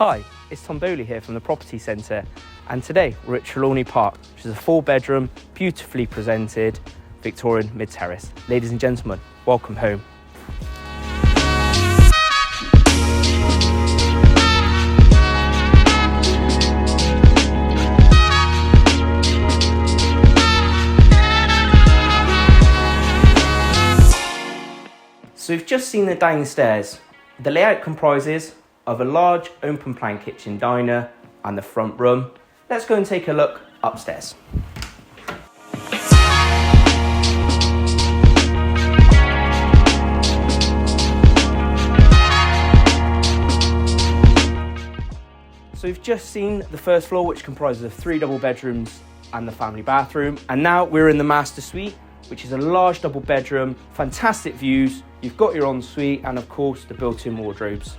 Hi, it's Tom Bowley here from the Property Centre, and today we're at Trelawney Park, which is a 4-bedroom, beautifully presented Victorian mid-terrace. Ladies and gentlemen, welcome home. So we've just seen the downstairs. The layout comprises of a large open plan kitchen diner and the front room. Let's go and take a look upstairs. So we've just seen the first floor, which comprises of 3 double bedrooms and the family bathroom. And now we're in the master suite, which is a large double bedroom, fantastic views. You've got your ensuite and of course the built-in wardrobes.